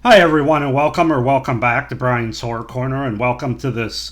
Hi, everyone, and welcome back to Brian's Horror Corner, and welcome to this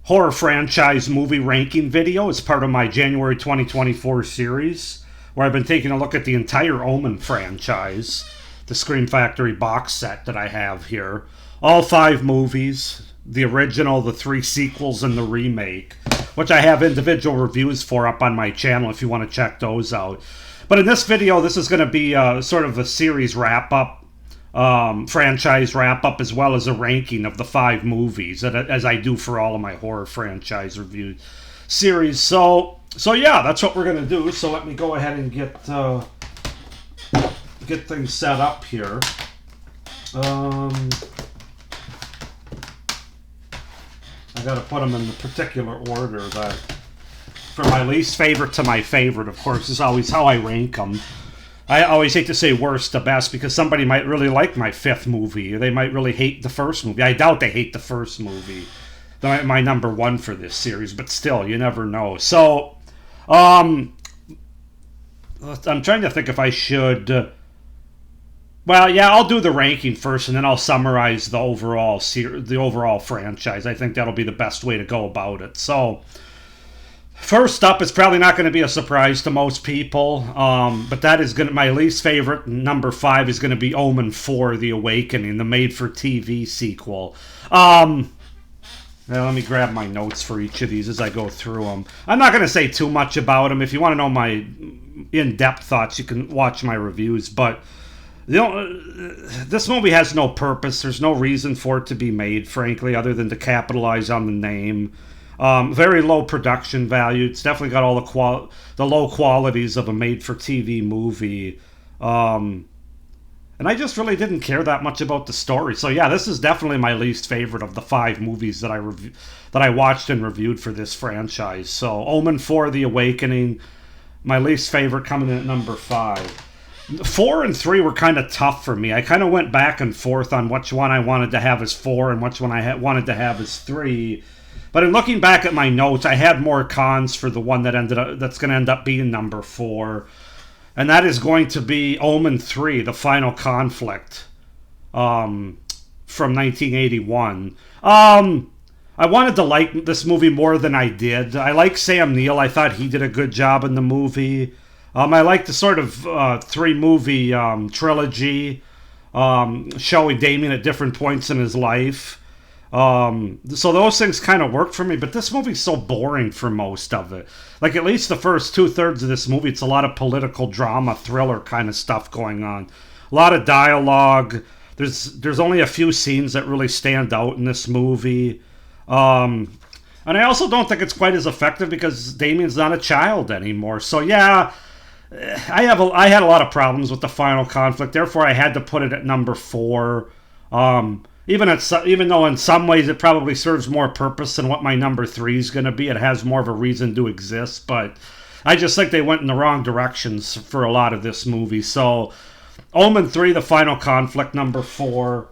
horror franchise movie ranking video as part of my January 2024 series, where I've been taking a look at the entire Omen franchise, the Scream Factory box set that I have here. All 5 movies, the original, the 3 sequels, and the remake, which I have individual reviews for up on my channel if you want to check those out. But in this video, this is going to be sort of a series wrap-up, franchise wrap up, as well as a ranking of the 5 movies, as I do for all of my horror franchise review series. So yeah, that's what we're gonna do. So let me go ahead and get things set up here. I gotta put them in the particular order that, from my least favorite to my favorite, of course, is always how I rank them. I always hate to say worst to best because somebody might really like my 5th movie, or they might really hate the first movie. I doubt they hate the first movie, my number 1 for this series, but still, you never know. So, I'm trying to think if I should. Well, yeah, I'll do the ranking first, and then I'll summarize the overall franchise. I think that'll be the best way to go about it. So, first up, it's probably not going to be a surprise to most people, but that is my least favorite. Number 5 is going to be Omen 4: The Awakening, the made-for-TV sequel. Now let me grab my notes for each of these as I go through them. I'm not going to say too much about them. If you want to know my in-depth thoughts, you can watch my reviews. But this movie has no purpose. There's no reason for it to be made, frankly, other than to capitalize on the name. Very low production value. It's definitely got all the low qualities of a made-for-TV movie. And I just really didn't care that much about the story. So yeah, this is definitely my least favorite of the 5 movies that I watched and reviewed for this franchise. So Omen 4: The Awakening, my least favorite, coming in at number 5. 4 and 3 were kind of tough for me. I kind of went back and forth on which one I wanted to have as 4 and which one I wanted to have as 3. But in looking back at my notes, I had more cons for the one that's going to end up being number 4. And that is going to be Omen 3: The Final Conflict, from 1981. I wanted to like this movie more than I did. I like Sam Neill. I thought he did a good job in the movie. I like the sort of 3-movie trilogy, showing Damien at different points in his life. So those things kind of worked for me, but this movie's so boring for most of it. Like, at least the first 2/3 of this movie, it's a lot of political drama, thriller kind of stuff going on. A lot of dialogue. There's only a few scenes that really stand out in this movie. And I also don't think it's quite as effective because Damien's not a child anymore. So yeah, I had a lot of problems with the Final Conflict. Therefore, I had to put it at number 4. Even though in some ways it probably serves more purpose than what my number 3 is going to be. It has more of a reason to exist, but I just think they went in the wrong directions for a lot of this movie. So Omen 3: The Final Conflict, number 4.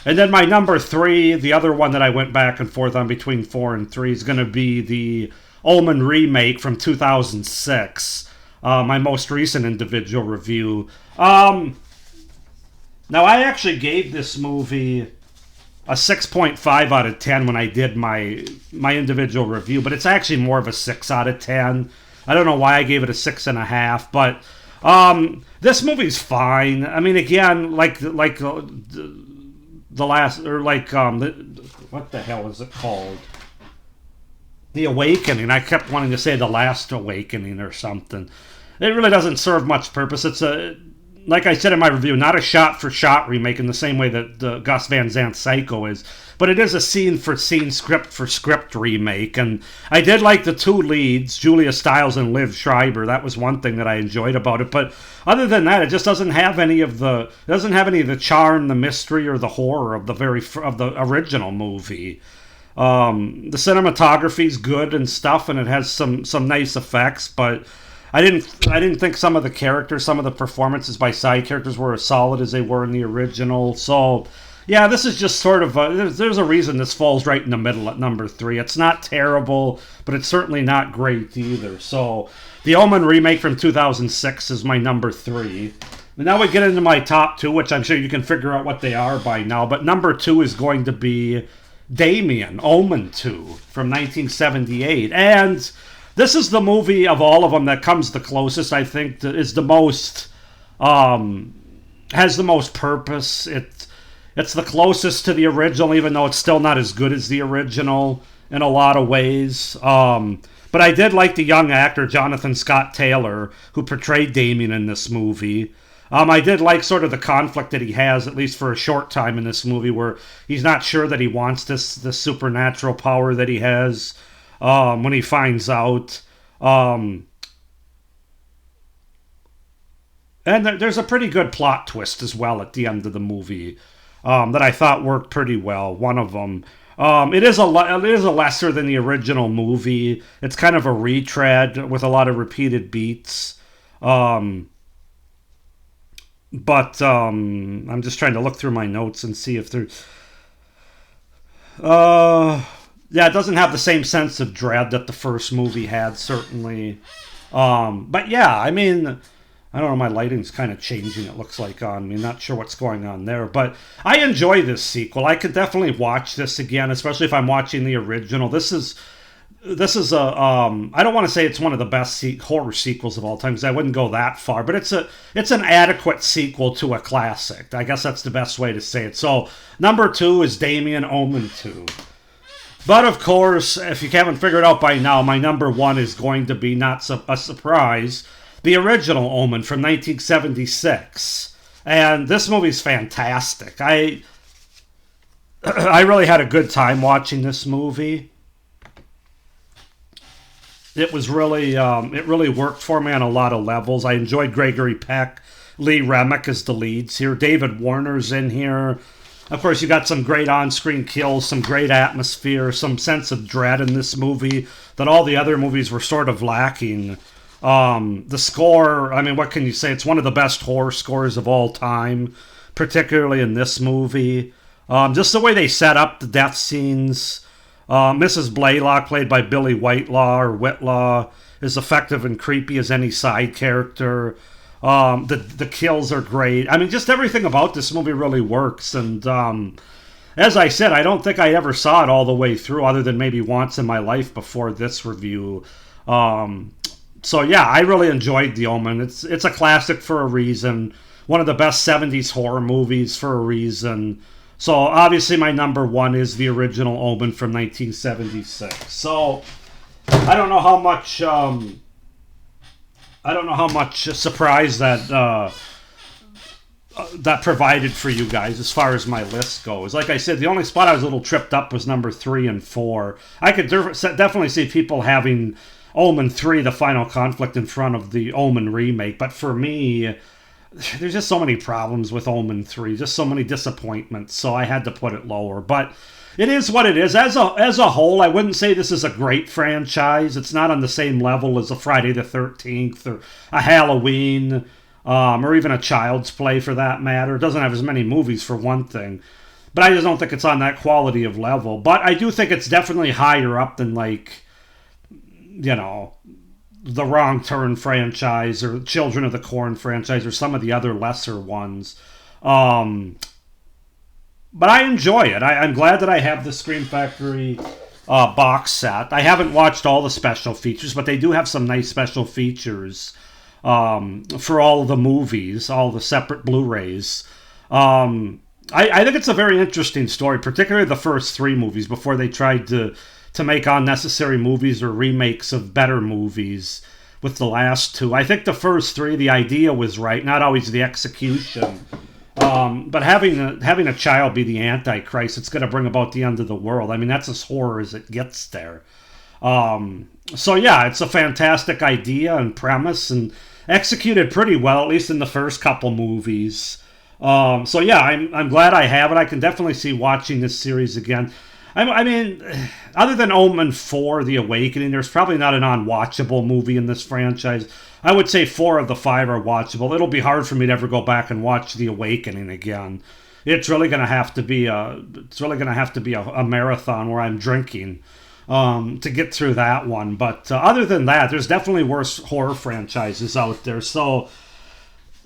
And then my number 3, the other one that I went back and forth on between 4 and 3, is going to be the Omen remake from 2006, my most recent individual review. Now, I actually gave this movie a 6.5 out of 10 when I did my individual review, but it's actually more of a 6 out of 10. I don't know why I gave it a 6.5, but this movie's fine. I mean, again, like the last, or like what the hell is it called? The Awakening. I kept wanting to say The Last Awakening or something. It really doesn't serve much purpose. It's like I said in my review, not a shot-for-shot remake in the same way that the Gus Van Sant Psycho is, but it is a scene-for-scene, script-for-script remake. And I did like the 2 leads, Julia Stiles and Liv Schreiber. That was one thing that I enjoyed about it. But other than that, it just doesn't have any of the charm, the mystery, or the horror of the original movie. The cinematography's good and stuff, and it has some nice effects, but I didn't think some of the characters, some of the performances by side characters were as solid as they were in the original. So yeah, this is just sort of there's a reason this falls right in the middle at number 3. It's not terrible, but it's certainly not great either. So the Omen remake from 2006 is my number 3. And now we get into my top two, which I'm sure you can figure out what they are by now. But number two is going to be Damien, Omen 2 from 1978. And this is the movie of all of them that comes the closest, I think, is the most, has the most purpose. It's the closest to the original, even though it's still not as good as the original in a lot of ways. But I did like the young actor, Jonathan Scott Taylor, who portrayed Damien in this movie. I did like sort of the conflict that he has, at least for a short time in this movie, where he's not sure that he wants this supernatural power that he has when he finds out. And there's a pretty good plot twist as well at the end of the movie that I thought worked pretty well. One of them. It is a lesser than the original movie. It's kind of a retread with a lot of repeated beats. But I'm just trying to look through my notes and see if there's... yeah, it doesn't have the same sense of dread that the first movie had, certainly. But yeah, I mean... I don't know, my lighting's kind of changing, it looks like, on me. Not sure what's going on there. But I enjoy this sequel. I could definitely watch this again, especially if I'm watching the original. This is a I don't want to say it's one of the best horror sequels of all time, because I wouldn't go that far, but it's an adequate sequel to a classic. I guess that's the best way to say it. So number two is Damien, Omen 2. But of course, if you haven't figured out by now, my number one is going to be, not a surprise, the original Omen from 1976. And this movie's fantastic. I really had a good time watching this movie. It was really, it really worked for me on a lot of levels. I enjoyed Gregory Peck, Lee Remick as the leads here. David Warner's in here. Of course, you got some great on-screen kills, some great atmosphere, some sense of dread in this movie that all the other movies were sort of lacking. The score, I mean, what can you say? It's one of the best horror scores of all time, particularly in this movie. Just the way they set up the death scenes. Mrs. Blaylock, played by Billy Whitlaw, is effective and creepy as any side character. The kills are great. I mean, just everything about this movie really works. And as I said, I don't think I ever saw it all the way through, other than maybe once in my life before this review. So yeah, I really enjoyed The Omen. It's a classic for a reason. One of the best 70s horror movies for a reason. So obviously my number one is the original Omen from 1976. So I don't know how much surprise that that provided for you guys as far as my list goes. Like I said, the only spot I was a little tripped up was number 3 and 4. I could definitely see people having Omen 3, The Final Conflict, in front of the Omen remake, but for me, there's just so many problems with Omen 3, just so many disappointments, so I had to put it lower. But it is what it is. As a whole, I wouldn't say this is a great franchise. It's not on the same level as a Friday the 13th or a Halloween, or even a Child's Play for that matter. It doesn't have as many movies, for one thing. But I just don't think it's on that quality of level. But I do think it's definitely higher up than, like, you know, the Wrong Turn franchise or Children of the Corn franchise or some of the other lesser ones. But I enjoy it. I'm glad that I have the Scream Factory box set. I haven't watched all the special features, but they do have some nice special features for all of the movies, all the separate Blu-rays. I think it's a very interesting story, particularly the first 3 movies before they tried to make unnecessary movies or remakes of better movies with the last 2. I think the first 3, the idea was right, not always the execution. But having a child be the Antichrist, it's going to bring about the end of the world. I mean, that's as horror as it gets there. So yeah, it's a fantastic idea and premise, and executed pretty well, at least in the first couple movies. So yeah, I'm glad I have it. I can definitely see watching this series again. I mean, other than Omen 4, The Awakening, there's probably not an unwatchable movie in this franchise. I would say 4 of the 5 are watchable. It'll be hard for me to ever go back and watch The Awakening again. It's really going to have to be a marathon where I'm drinking to get through that one. But other than that, there's definitely worse horror franchises out there. So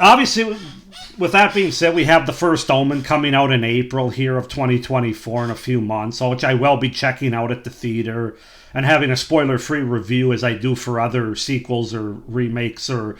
obviously, with that being said, we have the first Omen coming out in April here of 2024 in a few months, which I will be checking out at the theater and having a spoiler-free review as I do for other sequels or remakes or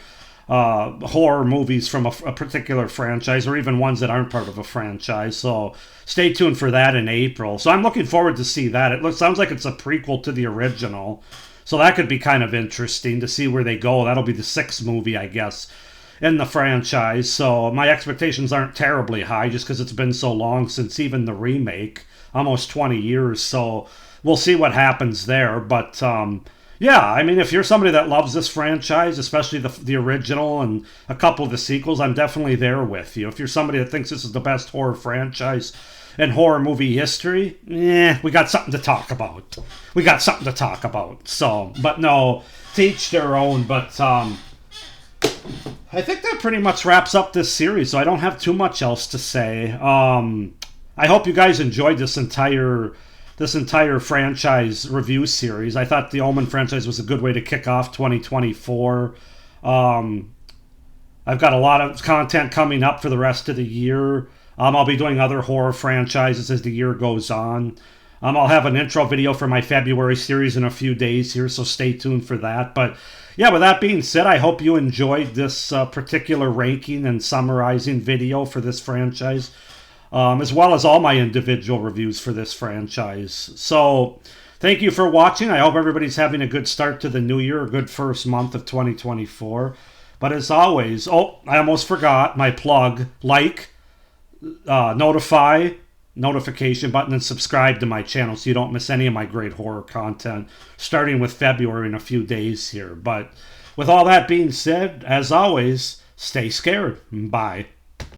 horror movies from a particular franchise, or even ones that aren't part of a franchise. So stay tuned for that in April. So I'm looking forward to see that. Sounds like it's a prequel to the original, so that could be kind of interesting to see where they go. That'll be the sixth movie, I guess, in the franchise. So my expectations aren't terribly high just because it's been so long since even the remake, almost 20 years. So we'll see what happens there. But yeah, I mean, if you're somebody that loves this franchise, especially the original and a couple of the sequels, I'm definitely there with you. If you're somebody that thinks this is the best horror franchise in horror movie history, we got something to talk about. We got something to talk about. So, but no, to each their own. But I think that pretty much wraps up this series, so I don't have too much else to say. I hope you guys enjoyed this entire franchise review series. I thought the Omen franchise was a good way to kick off 2024. I've got a lot of content coming up for the rest of the year. I'll be doing other horror franchises as the year goes on. I'll have an intro video for my February series in a few days here, so stay tuned for that. But yeah, with that being said, I hope you enjoyed this particular ranking and summarizing video for this franchise, as well as all my individual reviews for this franchise. So thank you for watching. I hope everybody's having a good start to the new year, a good first month of 2024. But as always, I almost forgot my plug: notification button, and subscribe to my channel so you don't miss any of my great horror content, starting with February in a few days here. But with all that being said, as always, stay scared. Bye.